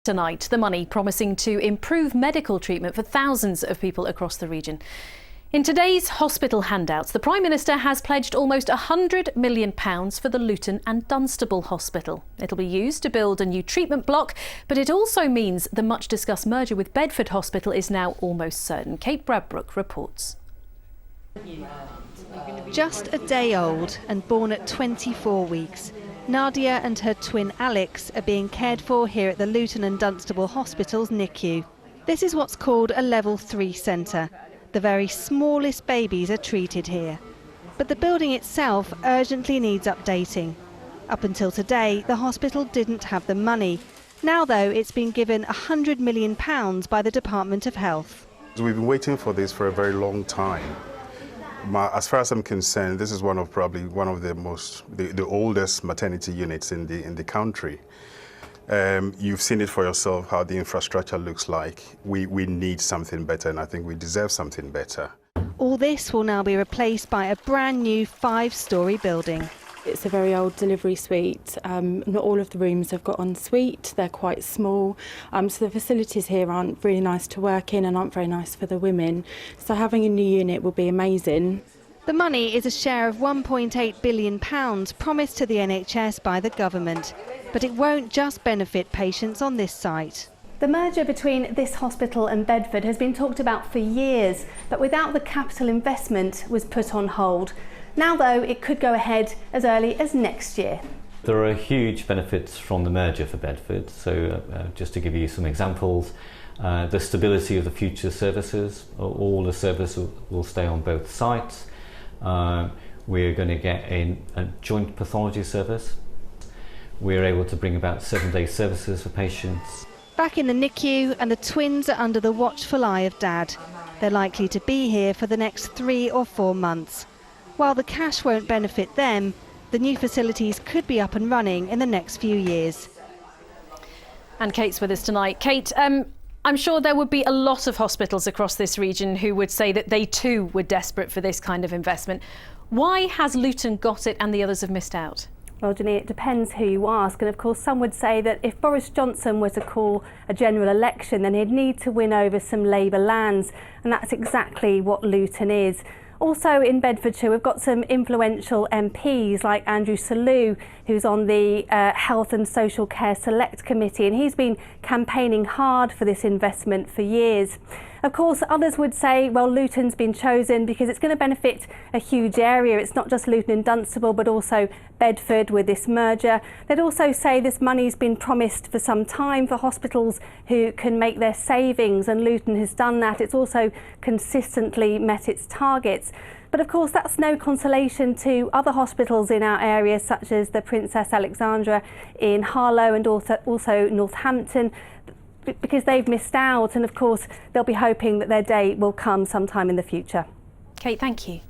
Tonight, the money promising to improve medical treatment for thousands of people across the region. In today's hospital handouts, the Prime Minister has pledged almost £100 million for the Luton and Dunstable Hospital. It'll be used to build a new treatment block, but it also means the much-discussed merger with Bedford Hospital is now almost certain. Bradbrook reports. Just a day old and born at 24 weeks, Nadia and her twin Alex are being cared for here at the Luton and Dunstable Hospital's NICU. This is what's called a Level 3 centre. The very smallest babies are treated here. But the building itself urgently needs updating. Up until today, the hospital didn't have the money. Now, though, it's been given £100 million by the Department of Health. We've been waiting for this for a very long time. As far as I'm concerned, this is probably one of the oldest maternity units in the country. You've seen it for yourself how the infrastructure looks like. We need something better, and I think we deserve something better. All this will now be replaced by a brand new 5-storey building. It's a very old delivery suite. Not all of the rooms have got en suite. They're quite small. So the facilities here aren't really nice to work in and aren't very nice for the women. So having a new unit will be amazing. The money is a share of £1.8 billion promised to the NHS by the government. But it won't just benefit patients on this site. The merger between this hospital and Bedford has been talked about for years, but without the capital investment was put on hold. Now, though, it could go ahead as early as next year. There are huge benefits from the merger for Bedford. So just to give you some examples, the stability of the future services, all the services will stay on both sites. We're going to get a joint pathology service. We're able to bring about 7-day services for patients. Back in the NICU, and the twins are under the watchful eye of Dad. They're likely to be here for the next 3 or 4 months. While the cash won't benefit them, the new facilities could be up and running in the next few years. And Kate's with us tonight. Kate, I'm sure there would be a lot of hospitals across this region who would say that they too were desperate for this kind of investment. Why has Luton got it and the others have missed out? Well, Jenny, it depends who you ask. And of course, some would say that if Boris Johnson were to call a general election, then he'd need to win over some Labour lands. And that's exactly what Luton is. Also in Bedfordshire, we've got some influential MPs like Andrew Selous, who's on the Health and Social Care Select Committee, and he's been campaigning hard for this investment for years. Of course, others would say, well, Luton's been chosen because it's going to benefit a huge area. It's not just Luton and Dunstable, but also Bedford with this merger. They'd also say this money's been promised for some time for hospitals who can make their savings, and Luton has done that. It's also consistently met its targets. But of course, that's no consolation to other hospitals in our area, such as the Princess Alexandra in Harlow and also Northampton, because they've missed out, and of course they'll be hoping that their day will come sometime in the future. Kate, thank you.